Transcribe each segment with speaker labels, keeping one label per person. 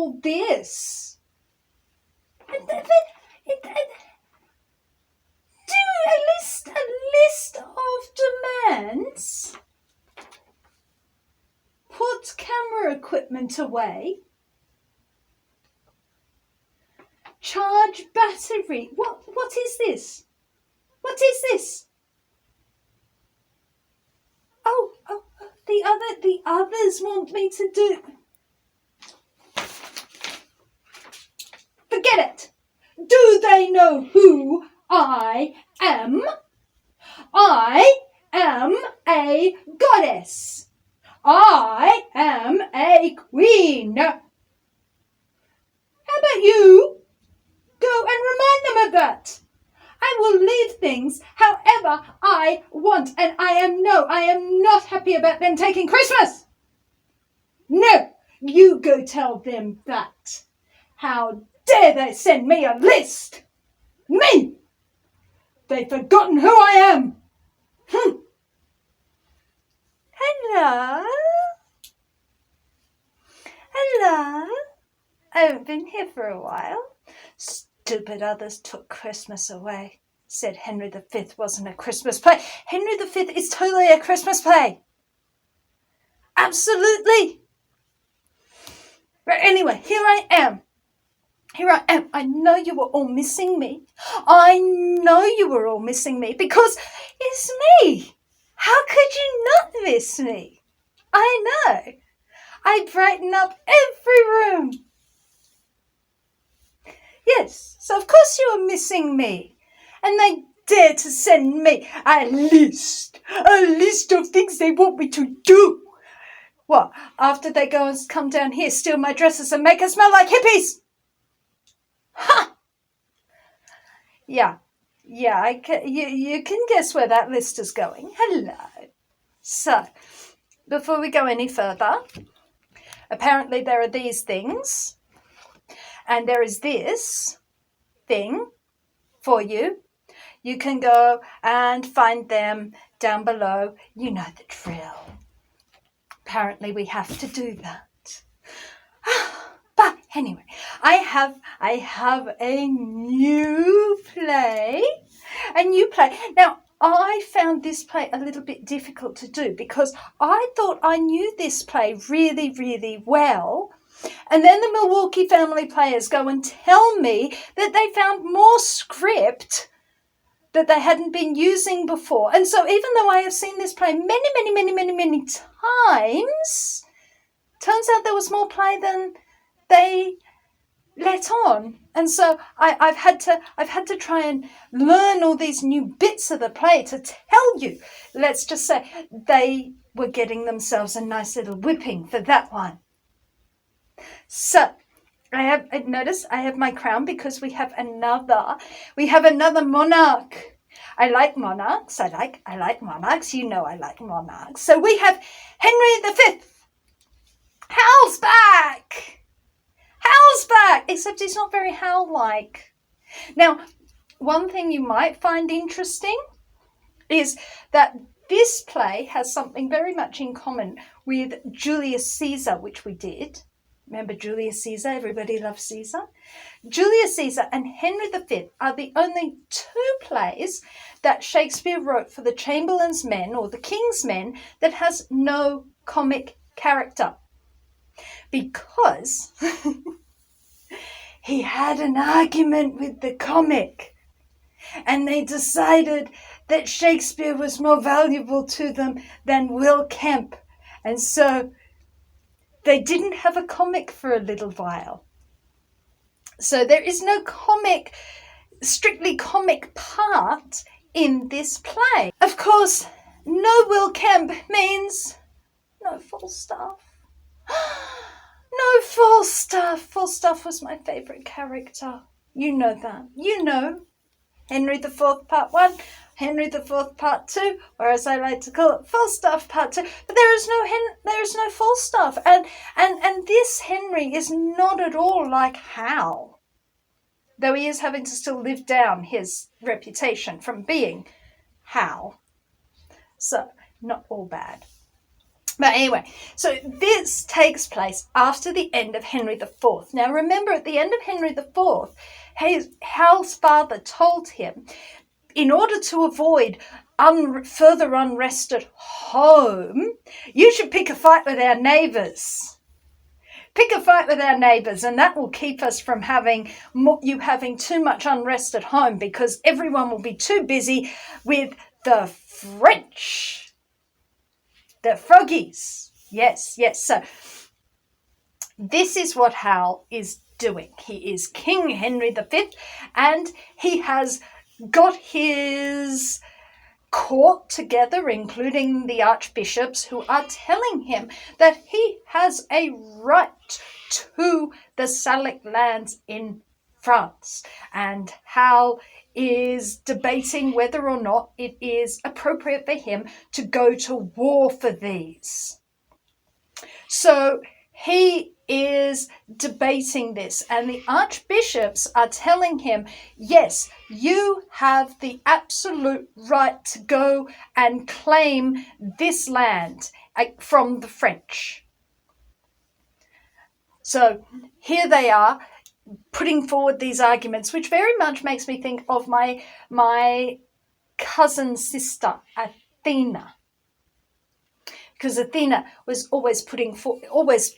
Speaker 1: all this? Do a list of demands. Put camera equipment away. Charge battery. What is this? What is this? Oh, the others want me to do. Forget it. Do they know who I am? I am a goddess. I am a queen. How about you go and remind them of that? I will leave things however I want, and I am not happy about them taking Christmas. No, you go tell them that. How dare they send me a list? Me! They've forgotten who I am. Hello? Hello? I haven't been here for a while. Stupid others took Christmas away. Said Henry V wasn't a Christmas play. Henry V is totally a Christmas play. Absolutely. But anyway, here I am. I know you were all missing me. I know you were all missing me because it's me. How could you not miss me? I know. I brighten up every room. Yes, so of course you are missing me. And they dare to send me a list of things they want me to do. What, after they go and come down here, steal my dresses and make us smell like hippies? Ha! Yeah, you can guess where that list is going. Hello. So, before we go any further, apparently there are these things, and there is this thing for you. You can go and find them down below. You know the drill. Apparently we have to do that. But anyway, I have a new play. Now, I found this play a little bit difficult to do because I thought I knew this play really, really well. And then the Milwaukee Family Players go and tell me that they found more script that they hadn't been using before. And so even though I have seen this play many times, turns out there was more play than they let on. And so I've had to try and learn all these new bits of the play to tell you. Let's just say they were getting themselves a nice little whipping for that one. So I have my crown because we have another monarch. I like monarchs. I like monarchs. You know I like monarchs. So we have Henry V. Hal's back. Except he's not very Hal-like. Now, one thing you might find interesting is that this play has something very much in common with Julius Caesar, which we did. Remember Julius Caesar? Everybody loves Caesar. Julius Caesar and Henry V are the only two plays that Shakespeare wrote for the Chamberlain's men or the King's men that has no comic character. Because he had an argument with the comic and they decided that Shakespeare was more valuable to them than Will Kemp. And so they didn't have a comic for a little while. So there is no strictly comic part in this play. Of course, no Will Kemp means no Falstaff. No Falstaff. Falstaff was my favourite character. You know that. You know. Henry IV Part 1, Henry IV Part 2, or as I like to call it, Falstaff Part 2. But there is no Falstaff. And this Henry is not at all like Hal. Though he is having to still live down his reputation from being Hal. So, not all bad. But anyway, so this takes place after the end of Henry IV. Now remember, at the end of Henry IV, Hal's father told him, in order to avoid further unrest at home, you should pick a fight with our neighbours. Pick a fight with our neighbours, and that will keep us from having too much unrest at home, because everyone will be too busy with the French. The froggies. Yes. So this is what Hal is doing. He is King Henry V, and he has got his court together, including the archbishops, who are telling him that he has a right to the Salic lands in France. And Hal is debating whether or not it is appropriate for him to go to war for these. So he is debating this, and the archbishops are telling him, yes, you have the absolute right to go and claim this land from the French. So here they are, putting forward these arguments, which very much makes me think of my cousin sister Athena, because Athena was always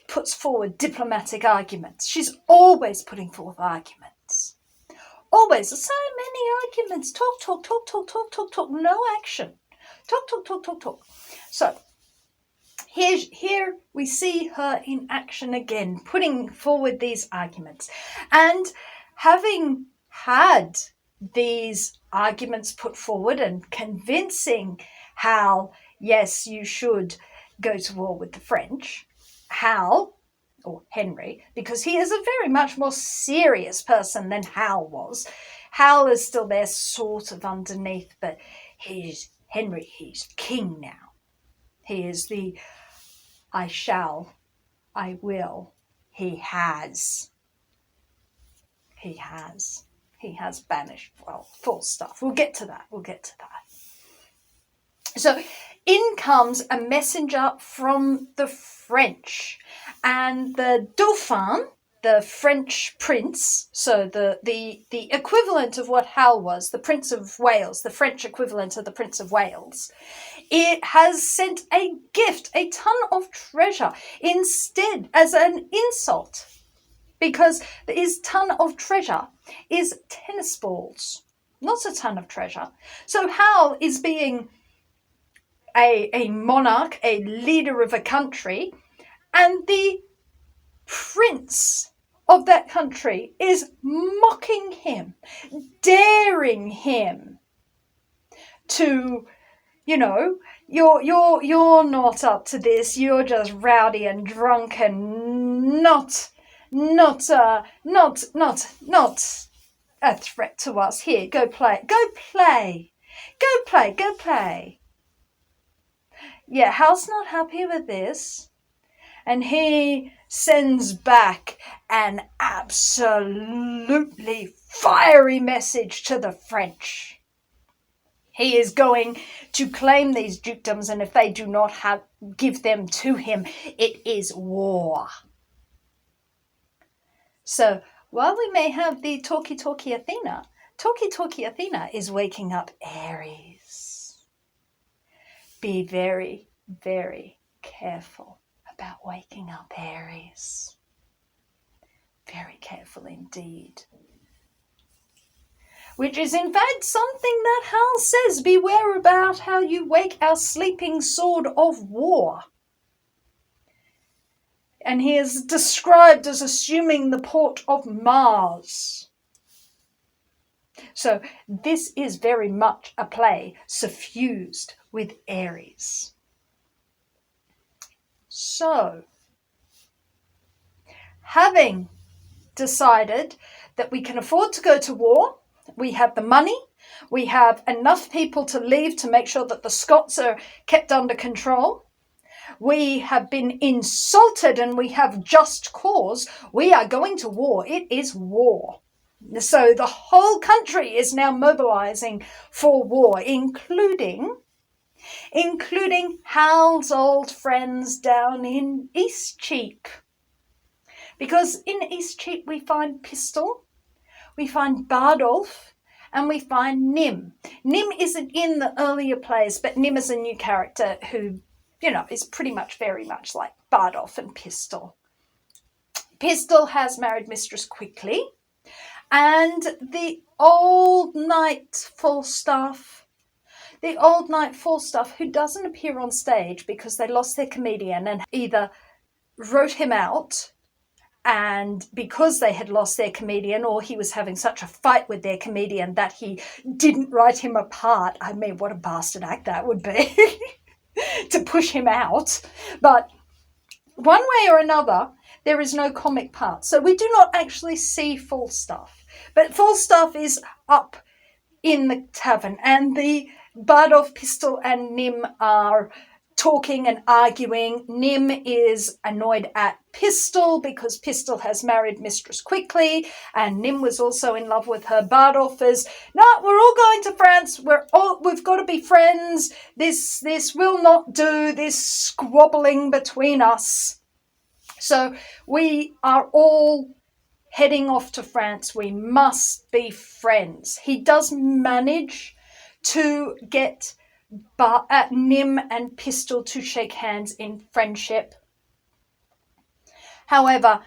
Speaker 1: puts forward diplomatic arguments. She's always putting forth arguments, always so many arguments. Talk. No action. Talk. So here we see her in action again, putting forward these arguments. And having had these arguments put forward and convincing Hal, yes, you should go to war with the French, Hal, or Henry, because he is a very much more serious person than Hal was. Hal is still there sort of underneath, but he's king now. He is the I shall, I will, he has banished, well, full stop. We'll get to that. So in comes a messenger from the French, and the Dauphin, the French prince, so the equivalent of what Hal was, the Prince of Wales, the French equivalent of the Prince of Wales, it has sent a gift, a ton of treasure, instead as an insult, because his ton of treasure is tennis balls, not a ton of treasure. So Hal is being a monarch, a leader of a country, and the prince of that country is mocking him, daring him to, you're not up to this. You're just rowdy and drunk and not a threat to us. Here, go play. Yeah, Hal's not happy with this, and he sends back an absolutely fiery message to the French. He is going to claim these dukedoms, and if they do not give them to him, it is war. So while we may have the talky Athena, talky Athena is waking up Aries. Be very, very careful about waking up Aries. Very careful indeed. Which is in fact something that Hal says, beware about how you wake our sleeping sword of war. And he is described as assuming the port of Mars. So this is very much a play suffused with Aries. So, having decided that we can afford to go to war, we have the money, we have enough people to leave to make sure that the Scots are kept under control, we have been insulted and we have just cause, we are going to war. It is war. So the whole country is now mobilizing for war, including including Hal's old friends down in Eastcheap. Because in Eastcheap we find Pistol, we find Bardolph, and we find Nym. Nym isn't in the earlier plays, but Nym is a new character who, is pretty much very much like Bardolph and Pistol. Pistol has married Mistress Quickly, and the old knight Falstaff, who doesn't appear on stage because they lost their comedian and either wrote him out, and because they had lost their comedian, or he was having such a fight with their comedian that he didn't write him a part. I mean, what a bastard act that would be to push him out. But one way or another, there is no comic part. So we do not actually see Falstaff. But Falstaff is up in the tavern, and the Bardolph, Pistol and Nym are talking and arguing. Nym is annoyed at Pistol because Pistol has married Mistress Quickly, and Nym was also in love with her. Bardolph is, no, we're all going to France. We've got to be friends. This will not do, this squabbling between us. So we are all heading off to France. We must be friends. He does manage to get Nym and Pistol to shake hands in friendship. However,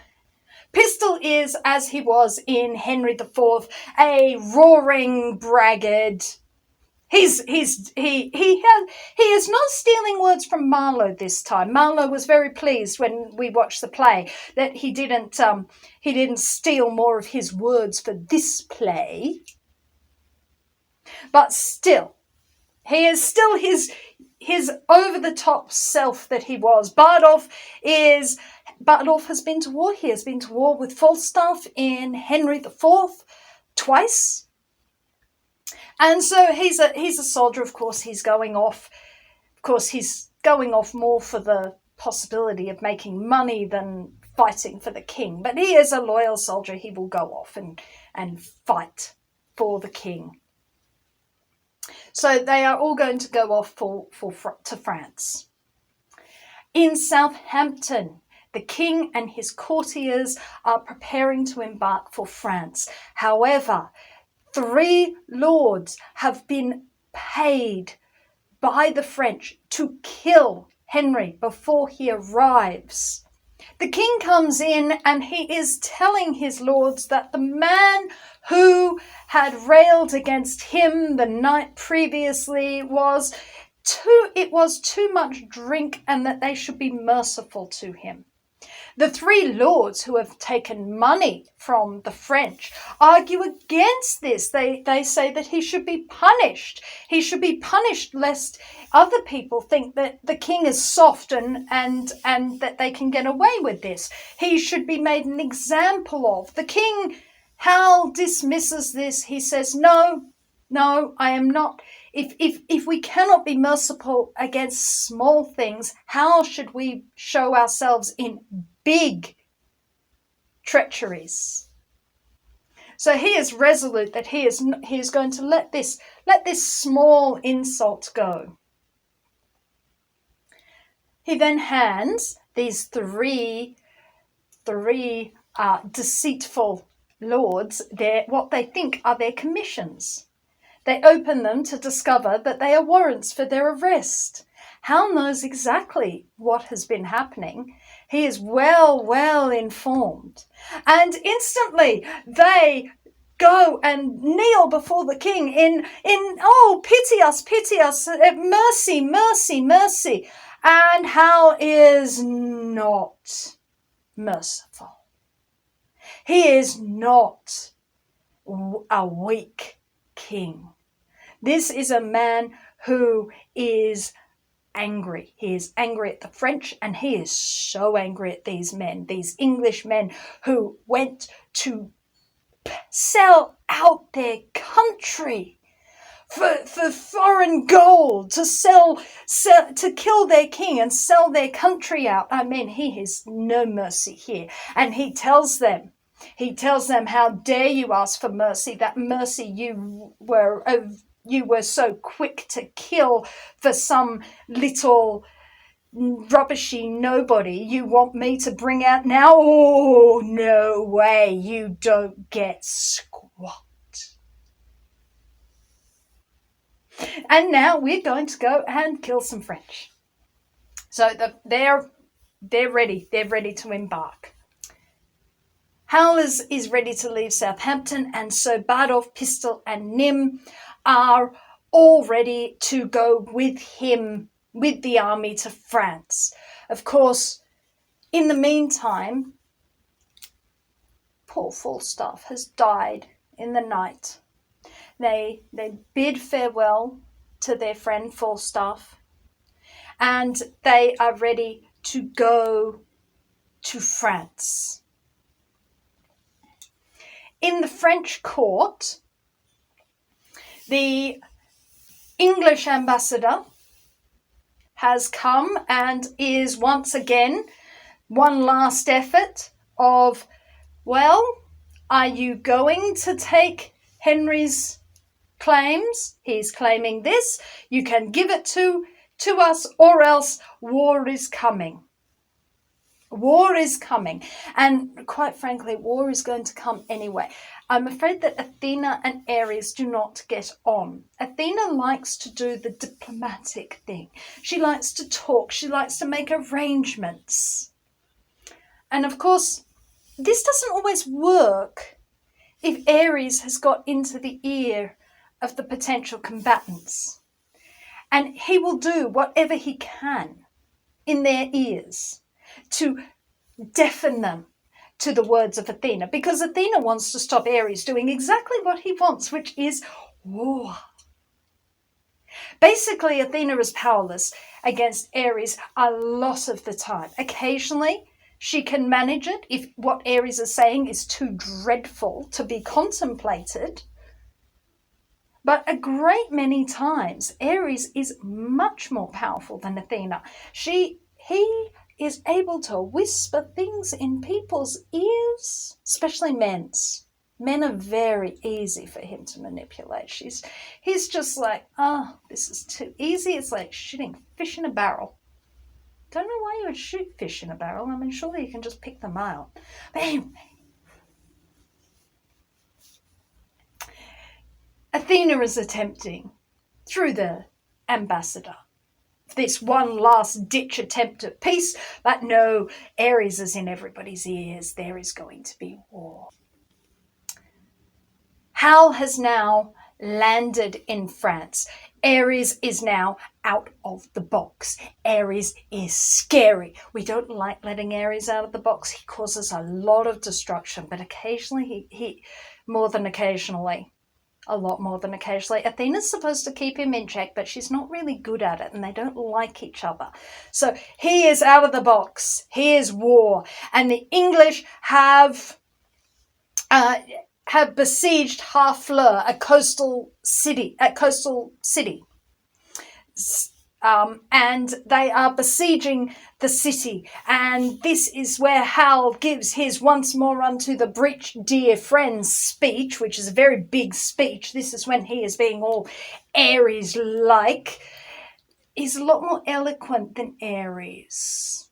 Speaker 1: Pistol is, as he was in Henry IV, a roaring braggart. He is not stealing words from Marlowe this time. Marlowe was very pleased when we watched the play that he didn't steal more of his words for this play. But still, he is still his over-the-top self that he was. Bardolph has been to war. He has been to war with Falstaff in Henry IV twice. And so he's a soldier, of course. He's going off. Of course, he's going off more for the possibility of making money than fighting for the king. But he is a loyal soldier. He will go off and fight for the king. So they are all going to go off to France. In Southampton, the king and his courtiers are preparing to embark for France. However, 3 lords have been paid by the French to kill Henry before he arrives. The king comes in and he is telling his lords that the man who had railed against him the night previously was too much drink, and that they should be merciful to him. The 3 lords who have taken money from the French argue against this. They say that he should be punished. He should be punished lest other people think that the king is soft and that they can get away with this. He should be made an example of. The king, Hal, dismisses this. He says, no, I am not. If we cannot be merciful against small things, how should we show ourselves in big treacheries? So he is resolute that he is going to let this small insult go. He then hands these three deceitful lords what they think are their commissions. They open them to discover that they are warrants for their arrest. Hal knows exactly what has been happening. He is well informed. And instantly they go and kneel before the king in oh, pity us, mercy, mercy, mercy. And Hal is not merciful. He is not a weak king. This is a man who is angry. He is angry at the French, and he is so angry at these men, these English men who went to sell out their country for foreign gold, to kill their king and sell their country out. I mean, he has no mercy here. And he tells them, how dare you ask for mercy, that mercy you were you were so quick to kill for some little rubbishy nobody you want me to bring out now? Oh, no way, you don't get squat. And now we're going to go and kill some French. So they're ready. They're ready to embark. Hal is ready to leave Southampton, and so Bardolph, Pistol, and Nym are all ready to go with him, with the army, to France. Of course, in the meantime, poor Falstaff has died in the night. They bid farewell to their friend Falstaff, and they are ready to go to France. In the French court, the English ambassador has come and is once again one last effort of, well, are you going to take Henry's claims? He's claiming this. You can give it to us, or else war is coming. War is coming. And quite frankly, war is going to come anyway. I'm afraid that Athena and Ares do not get on. Athena likes to do the diplomatic thing. She likes to talk. She likes to make arrangements. And of course, this doesn't always work if Ares has got into the ear of the potential combatants. And he will do whatever he can in their ears to deafen them to the words of Athena, because Athena wants to stop Ares doing exactly what he wants, which is war. Basically, Athena is powerless against Ares a lot of the time. Occasionally, she can manage it if what Ares is saying is too dreadful to be contemplated. But a great many times, Ares is much more powerful than Athena. He is able to whisper things in people's ears, especially men's. Men are very easy for him to manipulate. He's just like, oh, this is too easy. It's like shooting fish in a barrel. Don't know why you would shoot fish in a barrel. I mean, surely you can just pick them out. But anyway, Athena is attempting, through the ambassador, this one last ditch attempt at peace, but no, Ares is in everybody's ears. There is going to be war. Hal has now landed in France. Ares is now out of the box. Ares is scary. We don't like letting Ares out of the box. He causes a lot of destruction, but occasionally, he more than occasionally, a lot more than occasionally, Athena's supposed to keep him in check, but she's not really good at it, and they don't like each other. So he is out of the box. He is war. And the English have besieged Harfleur, a coastal city. And they are besieging the city. And this is where Hal gives his once more unto the breach, dear friends speech, which is a very big speech. This is when he is being all Ares-like. He's a lot more eloquent than Ares.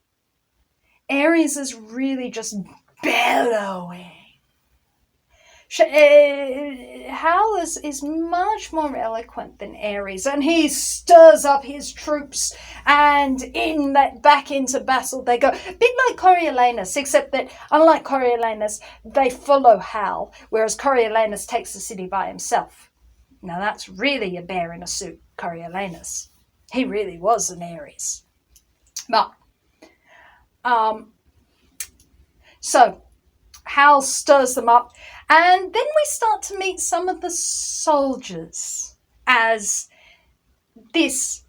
Speaker 1: Ares is really just bellowing. Hal is much more eloquent than Ares, and he stirs up his troops, and back into battle they go. A bit like Coriolanus, except that unlike Coriolanus, they follow Hal, whereas Coriolanus takes the city by himself. Now that's really a bear in a suit, Coriolanus. He really was an Ares. But, so Hal stirs them up, and then we start to meet some of the soldiers as this.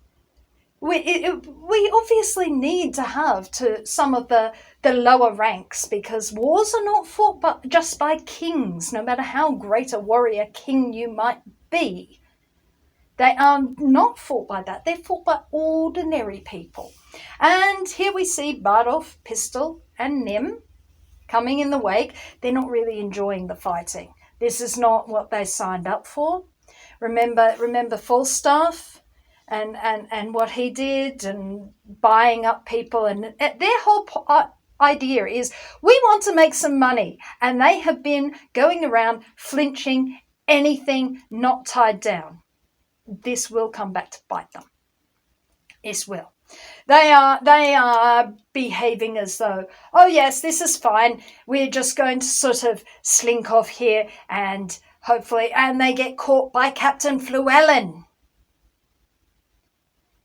Speaker 1: We obviously need to have to some of the lower ranks, because wars are not fought but just by kings, no matter how great a warrior king you might be. They are not fought by that. They're fought by ordinary people. And here we see Bardolph, Pistol, and Nym coming in the wake. They're not really enjoying the fighting. This is not what they signed up for. Remember Falstaff and what he did and buying up people, and their whole idea is we want to make some money, and they have been going around flinching anything not tied down. This will come back to bite them. This will. They are behaving as though, oh yes, this is fine. We're just going to sort of slink off here and hopefully, and they get caught by Captain Llewellyn.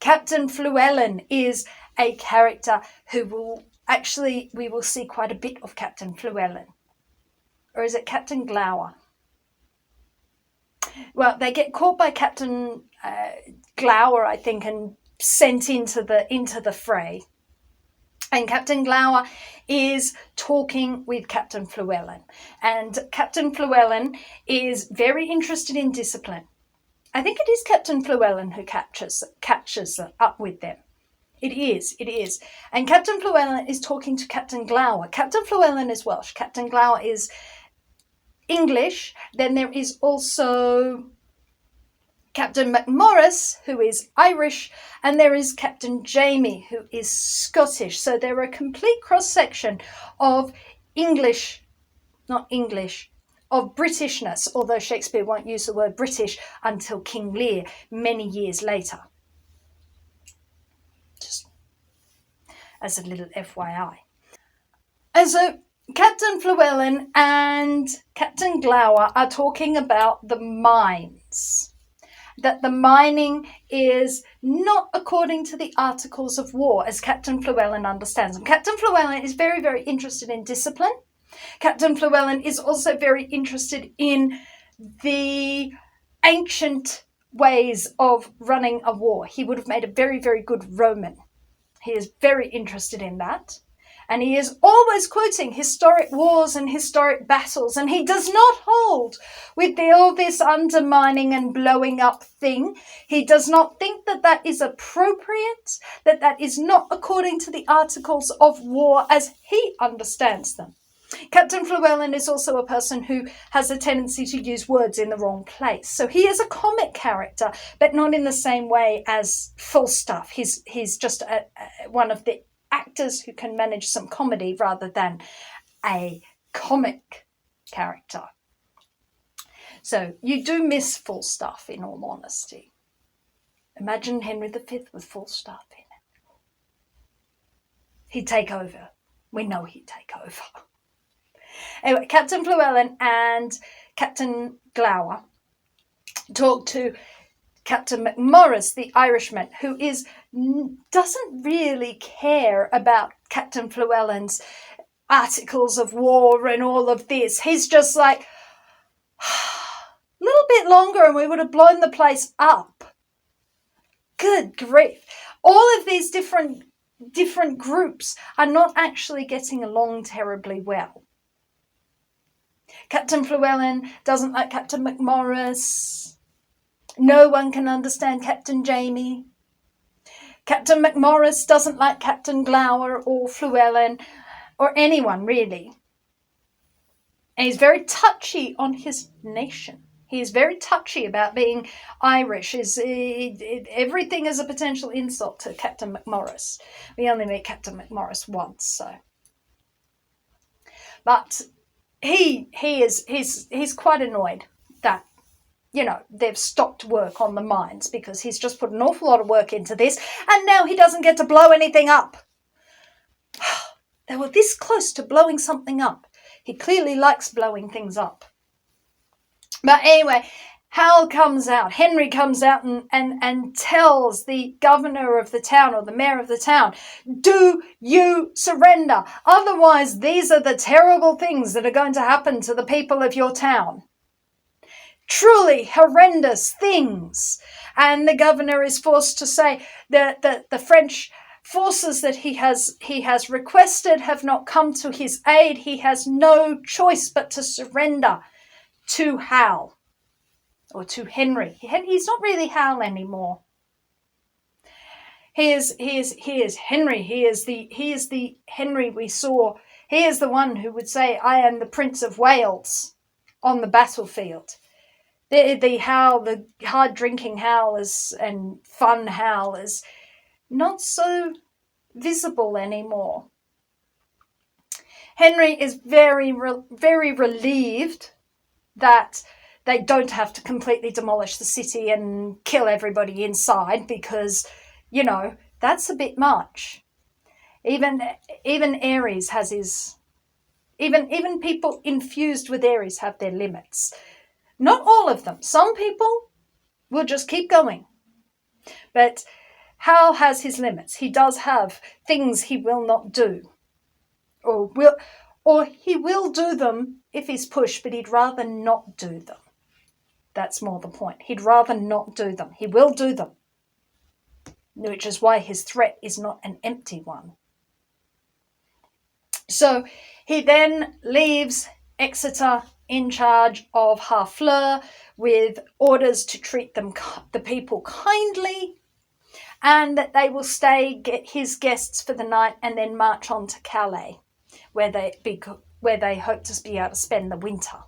Speaker 1: Captain Llewellyn is a character who will actually, we will see quite a bit of Captain Llewellyn. Or is it Captain Glower? Well, they get caught by Captain Glower, I think, and sent into the fray. And Captain Glower is talking with Captain Llewellyn. And Captain Llewellyn is very interested in discipline. I think it is Captain Llewellyn who catches up with them. It is. And Captain Llewellyn is talking to Captain Glower. Captain Llewellyn is Welsh. Captain Glower is English. Then there is also Captain MacMorris, who is Irish, and there is Captain Jamie, who is Scottish. So they're a complete cross-section of of Britishness, although Shakespeare won't use the word British until King Lear many years later. Just as a little FYI. And so Captain Llewellyn and Captain Glower are talking about the mines. That the mining is not according to the articles of war, as Captain Llewellyn understands them. Captain Llewellyn is very, very interested in discipline. Captain Llewellyn is also very interested in the ancient ways of running a war. He would have made a very, very good Roman. He is very interested in that. And he is always quoting historic wars and historic battles, and he does not hold with all this undermining and blowing up thing. He does not think that that is appropriate, that that is not according to the articles of war as he understands them. Captain Llewellyn is also a person who has a tendency to use words in the wrong place. So he is a comic character, but not in the same way as Falstaff. He's just one of the actors who can manage some comedy rather than a comic character. So you do miss Falstaff, in all honesty. Imagine Henry V with Falstaff in it. He'd take over. We know he'd take over. Anyway, Captain Llewellyn and Captain Glower talk to Captain MacMorris, the Irishman, who doesn't really care about Captain Llewellyn's articles of war and all of this. He's just like, a little bit longer and we would have blown the place up. Good grief. All of these different groups are not actually getting along terribly well. Captain Llewellyn doesn't like Captain MacMorris. No one can understand Captain Jamie. Captain MacMorris doesn't like Captain Glower or Llewellyn or anyone really. And he's very touchy on his nation. He is very touchy about being Irish. Everything is a potential insult to Captain MacMorris. We only meet Captain MacMorris once, so. But he's quite annoyed that, they've stopped work on the mines because he's just put an awful lot of work into this and now he doesn't get to blow anything up. They were this close to blowing something up. He clearly likes blowing things up. But anyway, Henry comes out and tells the governor of the town or the mayor of the town, do you surrender? Otherwise, these are the terrible things that are going to happen to the people of your town. Truly horrendous things. And the governor is forced to say that the French forces that he has requested have not come to his aid. He has no choice but to surrender to Hal, or to Henry. He's not really Hal anymore. He is Henry. He is the Henry we saw. He is the one who would say, I am the Prince of Wales on the battlefield. The Howl, the hard drinking Howl and fun Howl is not so visible anymore. Henry is very relieved that they don't have to completely demolish the city and kill everybody inside, because, you know, that's a bit much. Even Ares has his... Even people infused with Ares have their limits. Not all of them. Some people will just keep going. But Hal has his limits. He does have things he will not do. Or he will do them if he's pushed, but he'd rather not do them. That's more the point. He'd rather not do them. He will do them. Which is why his threat is not an empty one. So he then leaves Exeter in charge of Harfleur with orders to treat the people kindly, and that they will stay, get his guests for the night, and then march on to Calais, where they hope to be able to spend the winter.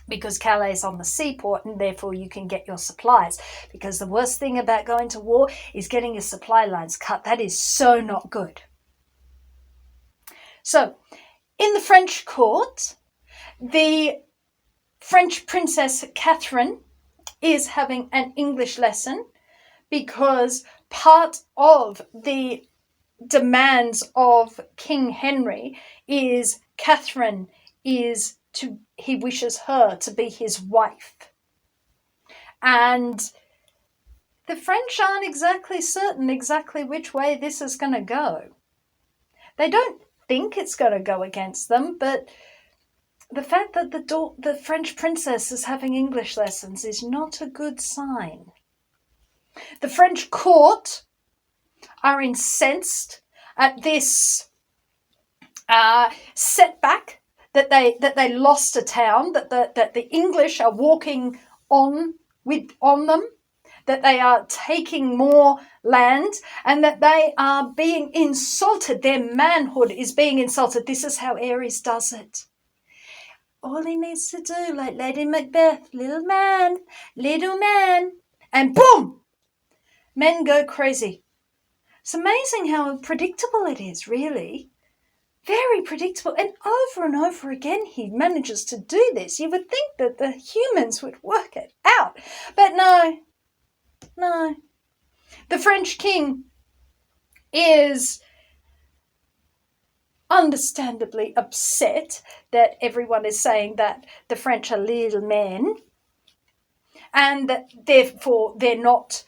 Speaker 1: Because Calais is on the seaport, and therefore you can get your supplies. Because the worst thing about going to war is getting your supply lines cut. That is so not good. So, in the French court, the French Princess Catherine is having an English lesson, because part of the demands of King Henry is Catherine he wishes her to be his wife. And the French aren't exactly certain exactly which way this is going to go. They don't think it's going to go against them, but the fact that the French princess is having English lessons is not a good sign. The French court are incensed at this setback that they lost a town, that the English are walking on them, that they are taking more land, and that they are being insulted. Their manhood is being insulted. This is how Ares does it. All he needs to do, like Lady Macbeth, little man, and boom! Men go crazy. It's amazing how predictable it is, really. Very predictable. And over again he manages to do this. You would think that the humans would work it out. But no. The French king is understandably upset that everyone is saying that the French are little men, and that therefore they're not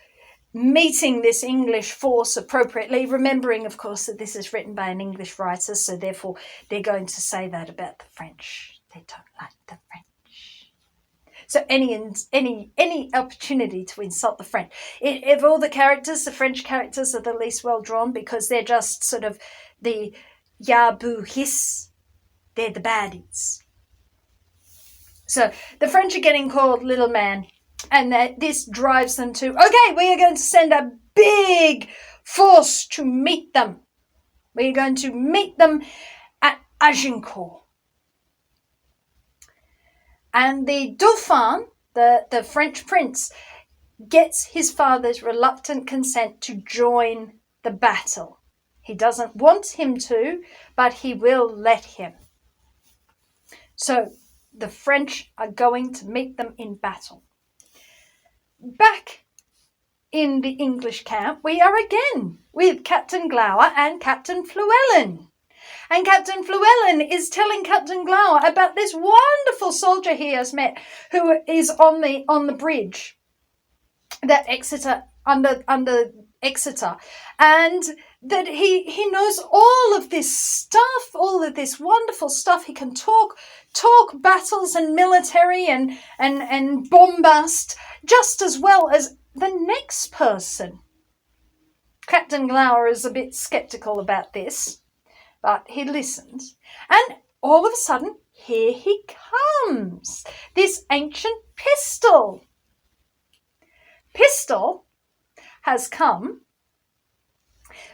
Speaker 1: meeting this English force appropriately, remembering, of course, that this is written by an English writer, so therefore they're going to say that about the French. They don't like the French. So any opportunity to insult the French. Of all the characters, the French characters are the least well drawn, because they're just sort of the ya boo hiss. They're the baddies. So the French are getting called little man. And that this drives them to, okay, we are going to send a big force to meet them. We are going to meet them at Agincourt. And the Dauphin, the French prince, gets his father's reluctant consent to join the battle. He doesn't want him to, but he will let him. So the French are going to meet them in battle. Back in the English camp, we are again with Captain Glower and Captain Fluellen. And Captain Fluellen is telling Captain Glower about this wonderful soldier he has met, who is on the bridge that Exeter, under Exeter, and that he knows all of this stuff, all of this wonderful stuff. He can talk battles and military and bombast just as well as the next person. Captain Glower is a bit sceptical about this, but he listens, and all of a sudden, here he comes, this ancient pistol. Pistol has come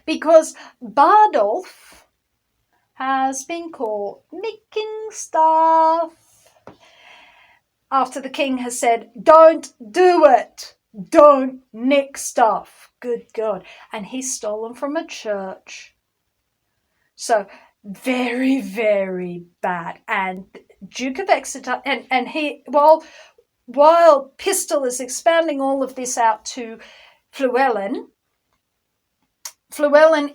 Speaker 1: because Bardolph has been caught nicking stuff. after the king has said, don't do it, don't nick stuff. Good God. And he's stolen from a church. So very, very bad. And Duke of Exeter, and he, while Pistol is expounding all of this out to Fluellen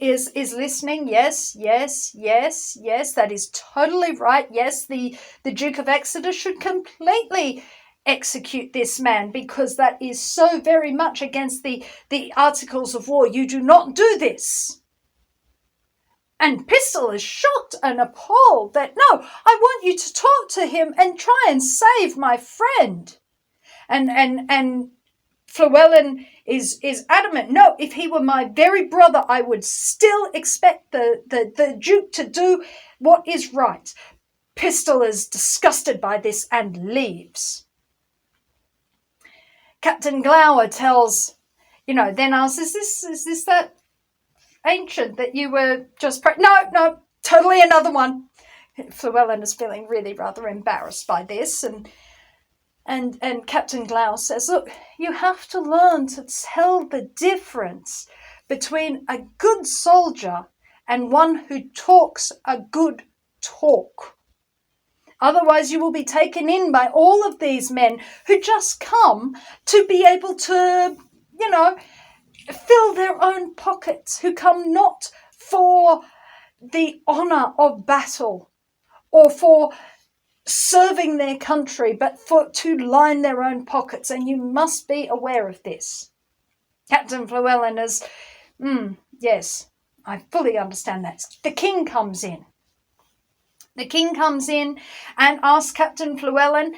Speaker 1: is listening. Yes, that is totally right. Yes, the Duke of Exeter should completely execute this man, because that is so very much against the Articles of War. You do not do this. And Pistol is shocked and appalled that, no, I want you to talk to him and try and save my friend. And Fluellen is adamant, no, if he were my very brother, I would still expect the Duke to do what is right. Pistol is disgusted by this and leaves. Captain Glower tells, then asks, is this that ancient that you were just... No, totally another one. Fluellen is feeling really rather embarrassed by this, and Captain Glower says, look, you have to learn to tell the difference between a good soldier and one who talks a good talk. Otherwise, you will be taken in by all of these men who just come to be able to, fill their own pockets, who come not for the honour of battle or for serving their country, but to line their own pockets. And you must be aware of this. Captain Fluellen is, yes, I fully understand that. The king comes in. The king comes in and asks Captain Fluellen,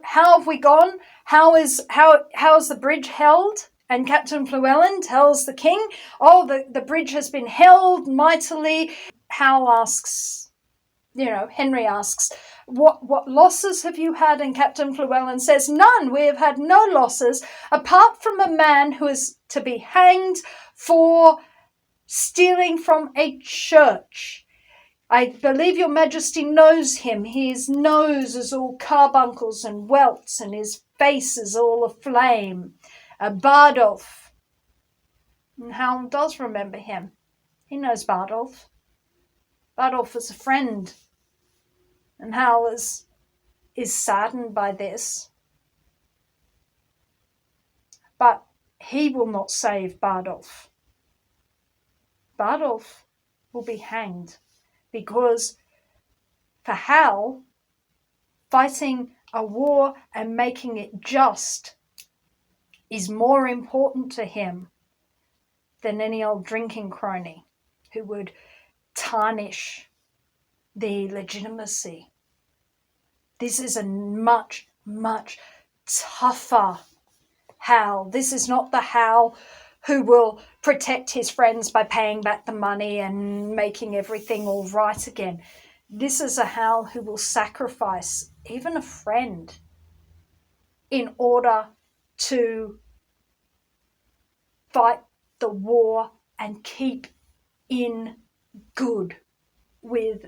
Speaker 1: how have we gone? How's the bridge held? And Captain Fluellen tells the king, the bridge has been held mightily. Henry asks, what losses have you had? And Captain Fluellen says, none. We have had no losses, apart from a man who is to be hanged for stealing from a church. I believe your majesty knows him. His nose is all carbuncles and welts, and his face is all aflame. Bardolph. And Hal does remember him. He knows Bardolph. Bardolph is a friend. And Hal is saddened by this. But he will not save Bardolph. Bardolph will be hanged. Because for Hal, fighting a war and making it just is more important to him than any old drinking crony who would tarnish the legitimacy. This is a much, much tougher Hal. This is not the Hal who will protect his friends by paying back the money and making everything all right again. This is a Hal who will sacrifice even a friend in order to fight the war and keep in good with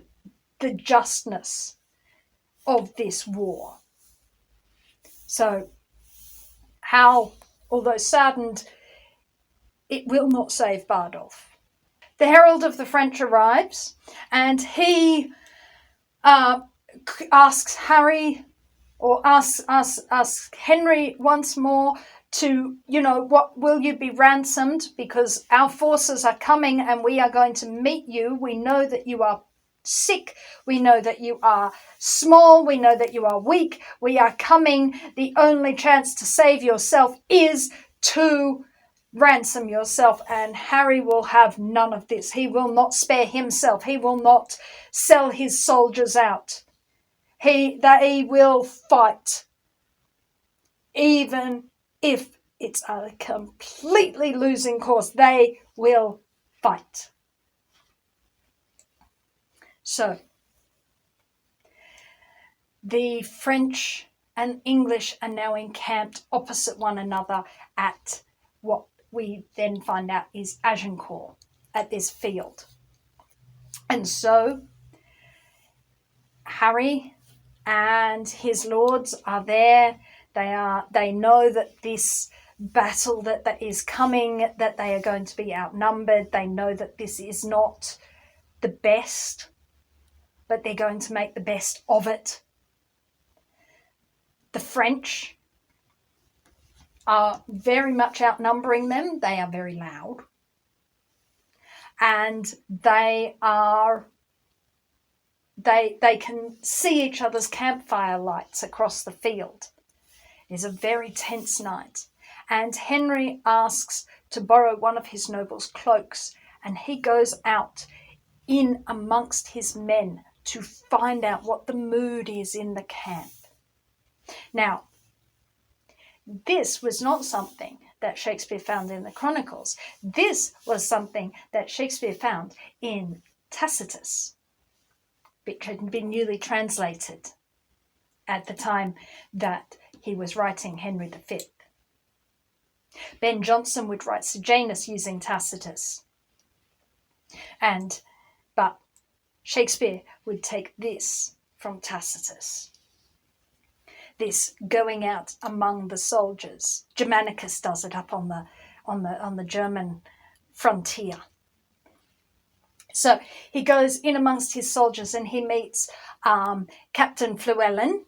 Speaker 1: the justness of this war. So Hal, although saddened, it will not save Bardolph. The herald of the French arrives, and he asks Harry, or asks Henry once more to, what will you be ransomed? Because our forces are coming and we are going to meet you. We know that you are sick. We know that you are small. We know that you are weak. We are coming. The only chance to save yourself is to ransom yourself, and Harry will have none of this. He will not spare himself. He will not sell his soldiers out. They will fight, even if it's a completely losing cause. They will fight. So, the French and English are now encamped opposite one another at what we then find out is Agincourt, at this field. And so Harry and his lords are there. They know that this battle that is coming, that they are going to be outnumbered. They know that this is not the best, but they're going to make the best of it. The French are very much outnumbering them. They are very loud. And they can see each other's campfire lights across the field. It's a very tense night. And Henry asks to borrow one of his nobles' cloaks, and he goes out in amongst his men to find out what the mood is in the camp. Now, this was not something that Shakespeare found in the Chronicles. This was something that Shakespeare found in Tacitus, which had been newly translated at the time that he was writing Henry V. Ben Jonson would write Sejanus using Tacitus. But Shakespeare would take this from Tacitus. This going out among the soldiers. Germanicus does it up on the German frontier. So he goes in amongst his soldiers and he meets Captain Fluellen,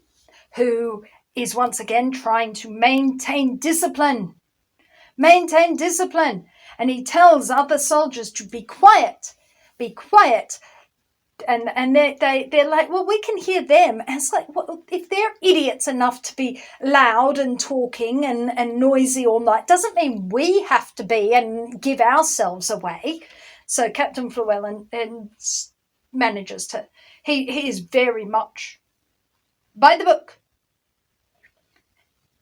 Speaker 1: who is once again trying to maintain discipline. Maintain discipline. And he tells other soldiers to be quiet. Be quiet. And they're like, well, we can hear them. And it's like, well, if they're idiots enough to be loud and talking and noisy all night, doesn't mean we have to be and give ourselves away. So Captain Fluellen manages to, he is very much by the book.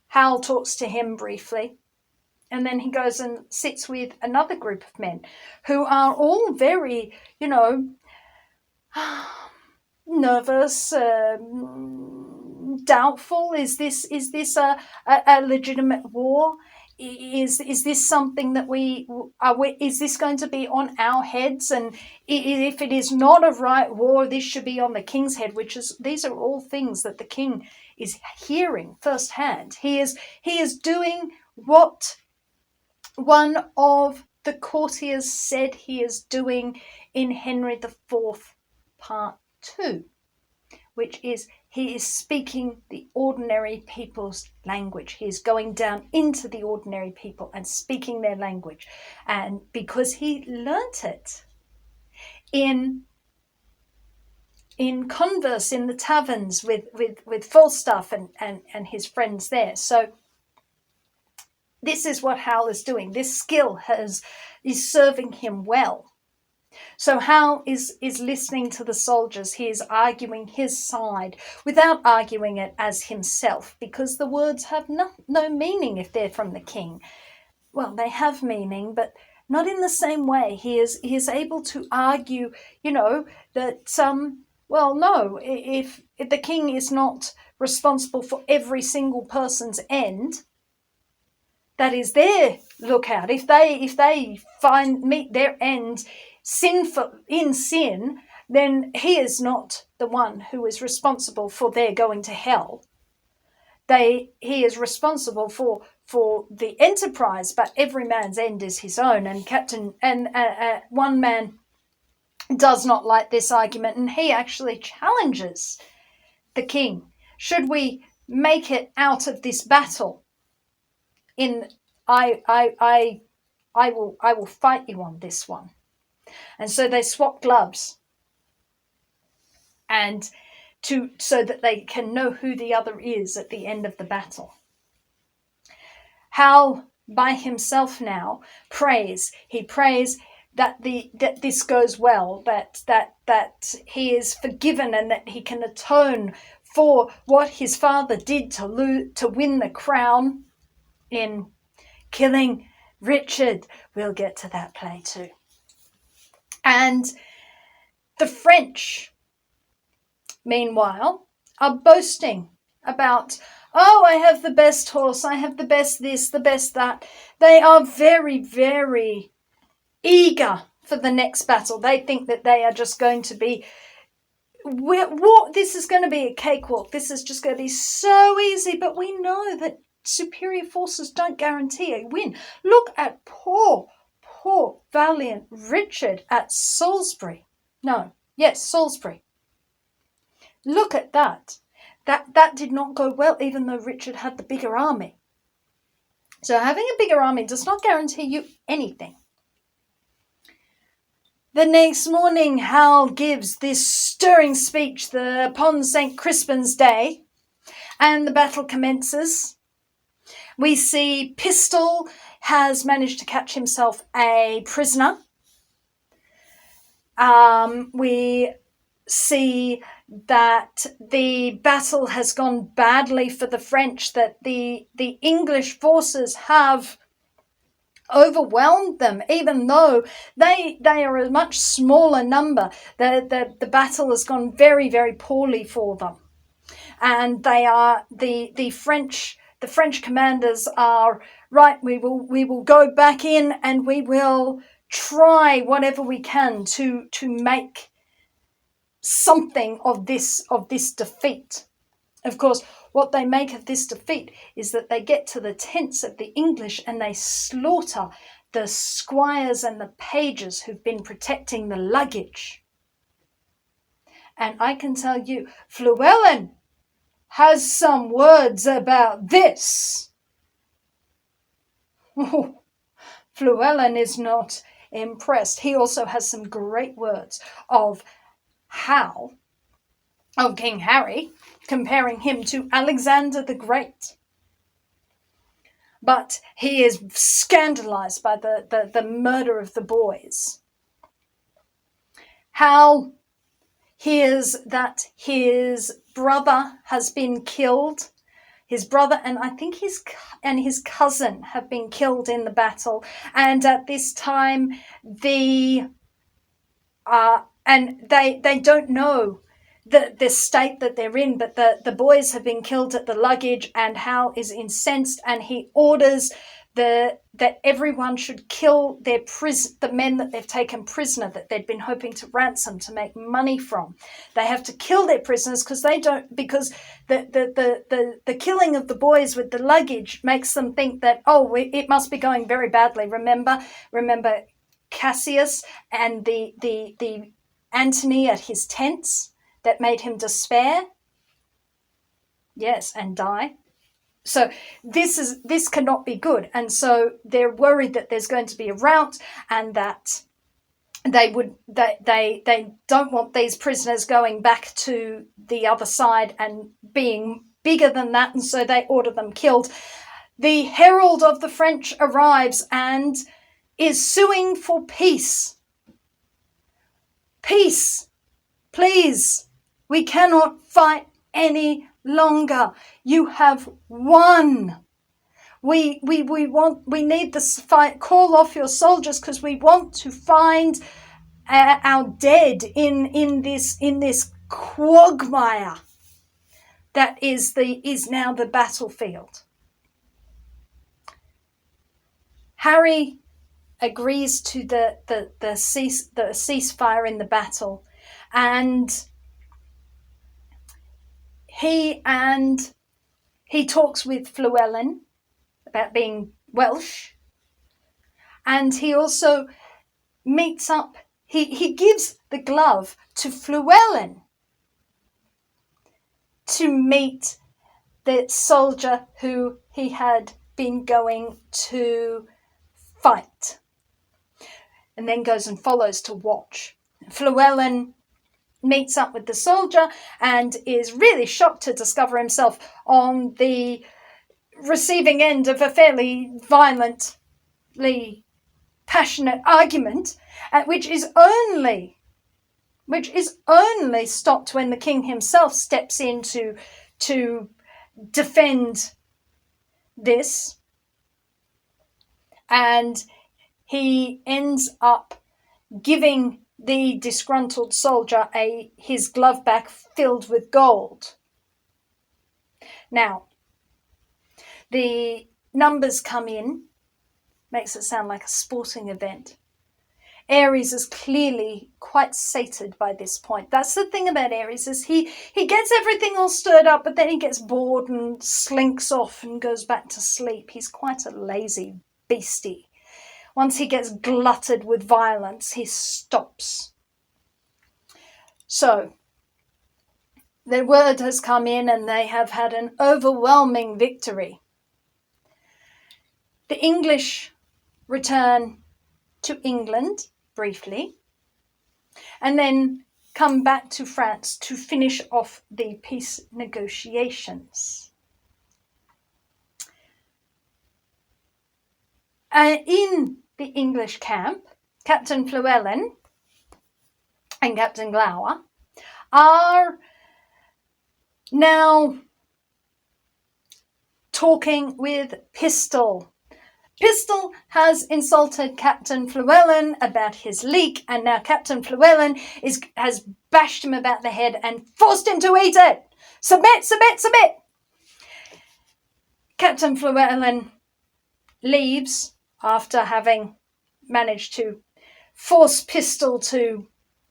Speaker 1: Hal talks to him briefly. And then he goes and sits with another group of men who are all very, nervous, doubtful. Is this a legitimate war? Is this something that is this going to be on our heads? And if it is not a right war, this should be on the king's head. These are all things that the king is hearing firsthand. He is doing what one of the courtiers said he is doing in Henry IV Part 2, which is he is speaking the ordinary people's language. He is going down into the ordinary people and speaking their language. And because he learnt it in converse in the taverns with Falstaff and his friends there. So this is what Hal is doing. This skill is serving him well. So Hal is listening to the soldiers. He is arguing his side without arguing it as himself, because the words have no meaning if they're from the king. Well, they have meaning, but not in the same way. He is able to argue, that, no, if the king is not responsible for every single person's end, that is their lookout. If they meet their end in sin, then he is not the one who is responsible for their going to hell. He is responsible for the enterprise, but every man's end is his own. And one man does not like this argument, and he actually challenges the king. Should we make it out of this battle? I will fight you on this one. And so they swap gloves, and so that they can know who the other is at the end of the battle. Hal by himself now prays. He prays that this goes well, that he is forgiven, and that he can atone for what his father did to win the crown in killing Richard. We'll get to that play too. And the French, meanwhile, are boasting about, oh, I have the best horse, I have the best this, the best that. They are very, very eager for the next battle. They think that they are just going to be this is going to be a cakewalk. This is just going to be so easy. But we know that superior forces don't guarantee a win. Look at poor, valiant Richard at Salisbury. Salisbury. Look at that. That did not go well, even though Richard had the bigger army. So having a bigger army does not guarantee you anything. The next morning, Hal gives this stirring speech upon St. Crispin's Day, and the battle commences. We see Pistol has managed to catch himself a prisoner. We see that the battle has gone badly for the French, that the English forces have overwhelmed them, even though they are a much smaller number. The battle has gone very, very poorly for them. And they are the French commanders are right. We will go back in and we will try whatever we can to make something of this defeat. Of course, what they make of this defeat is that they get to the tents of the English and they slaughter the squires and the pages who've been protecting the luggage. And I can tell you, Llewellyn has some words about this. Llewellyn is not impressed. He also has some great words of King Harry, comparing him to Alexander the Great. But he is scandalized by the murder of the boys. Hal hears that his brother has been killed. His brother and I think his cousin have been killed in the battle. And at this time, they don't know the state that they're in, but the boys have been killed at the luggage, and Hal is incensed, and he orders that everyone should kill the men that they've taken prisoner, that they'd been hoping to ransom to make money from. They have to kill their prisoners because the killing of the boys with the luggage makes them think that, it must be going very badly. Remember Cassius and the Antony at his tents that made him despair? Yes, and die. So this cannot be good. And so they're worried that there's going to be a rout, and that they don't want these prisoners going back to the other side and being bigger than that, and so they order them killed. The herald of the French arrives and is suing for peace. Peace, please. We cannot fight any longer. You have won. We need this fight. Call off your soldiers because we want to find our dead in this quagmire that is now the battlefield. Harry agrees to the ceasefire in the battle, and he talks with Llewellyn about being Welsh, and he also meets up. He gives the glove to Llewellyn to meet the soldier who he had been going to fight, and then goes and follows to watch. Llewellyn meets up with the soldier and is really shocked to discover himself on the receiving end of a fairly violently passionate argument, which is only stopped when the king himself steps in to defend this, and he ends up giving the disgruntled soldier his glove back filled with gold. Now, the numbers come in, makes it sound like a sporting event. Aries is clearly quite sated by this point. That's the thing about Aries, is he gets everything all stirred up, but then he gets bored and slinks off and goes back to sleep. He's quite a lazy beastie. Once he gets glutted with violence, he stops. So the word has come in and they have had an overwhelming victory. The English return to England briefly and then come back to France to finish off the peace negotiations. In the English camp, Captain Llewellyn and Captain Glower are now talking with Pistol. Pistol has insulted Captain Llewellyn about his leek, and now Captain Llewellyn has bashed him about the head and forced him to eat it. Submit, submit, submit. Captain Llewellyn leaves after having managed to force Pistol to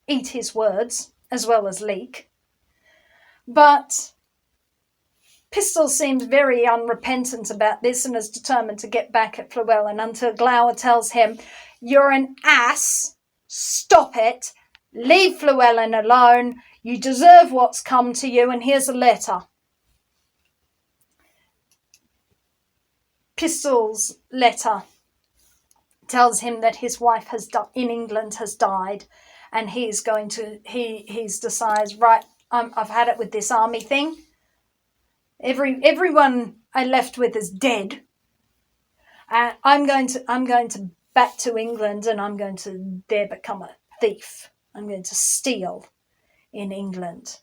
Speaker 1: eat his words as well as leek. But Pistol seems very unrepentant about this and is determined to get back at Llewellyn until Glower tells him, "You're an ass, stop it, leave Llewellyn alone, you deserve what's come to you, and here's a letter." Pistol's letter tells him that his wife in England has died, and he's decides, right, I've had it with this army thing. Everyone I left with is dead. I'm going to back to England, and I'm going to there become a thief. I'm going to steal in England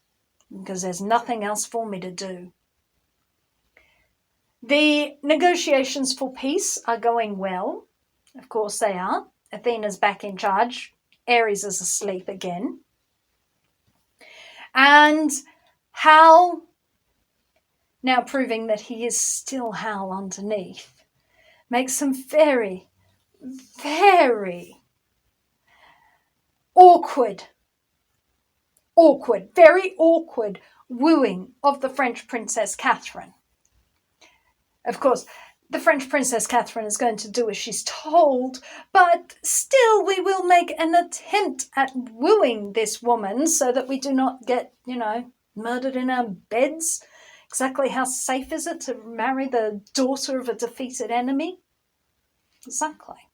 Speaker 1: because there's nothing else for me to do. The negotiations for peace are going well. Of course they are. Athena's back in charge. Ares is asleep again. And Hal, now proving that he is still Hal underneath, makes some very, very very awkward wooing of the French Princess Catherine. Of course, the French Princess Catherine is going to do as she's told, but still we will make an attempt at wooing this woman so that we do not get, murdered in our beds. Exactly how safe is it to marry the daughter of a defeated enemy? Exactly.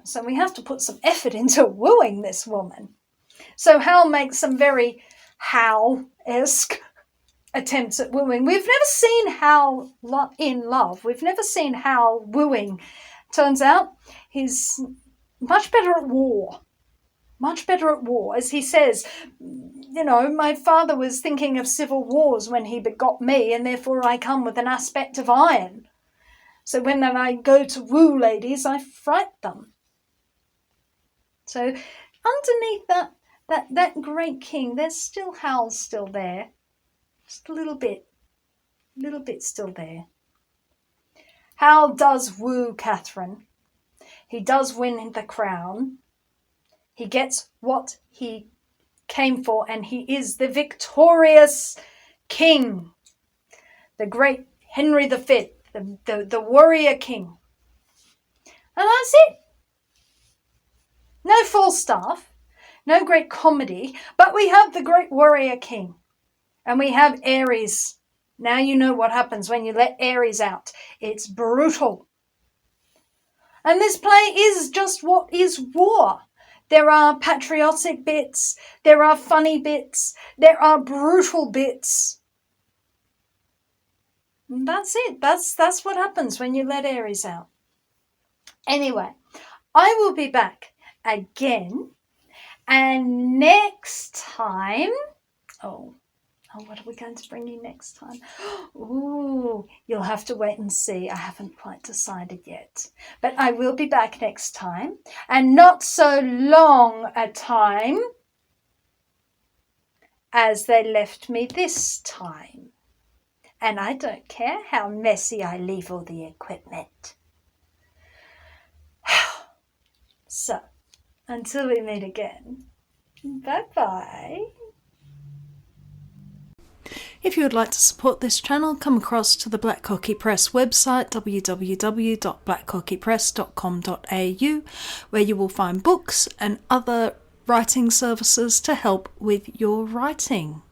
Speaker 1: So we have to put some effort into wooing this woman. So Hal makes some very Hal-esque attempts at wooing. We've never seen Hal in love. We've never seen Hal wooing. Turns out he's much better at war. Much better at war. As he says, my father was thinking of civil wars when he begot me, and therefore I come with an aspect of iron. So when I go to woo ladies, I fright them. So underneath that great king, there's still Hal's still there. Just a little bit still there. Hal does woo Catherine. He does win the crown. He gets what he came for, and he is the victorious king. The great Henry V, the warrior king. And that's it. No Falstaff, no great comedy, but we have the great warrior king. And we have Ares. Now you know what happens when you let Ares out. It's brutal. And this play is just what is war. There are patriotic bits. There are funny bits. There are brutal bits. And that's it. That's what happens when you let Ares out. Anyway, I will be back again. And next time... Oh, what are we going to bring you next time? Ooh, you'll have to wait and see. I haven't quite decided yet. But I will be back next time. And not so long a time as they left me this time. And I don't care how messy I leave all the equipment. So, Until we meet again. Bye-bye. If you would like to support this channel, come across to the Black Cockie Press website, www.blackcockiepress.com.au, where you will find books and other writing services to help with your writing.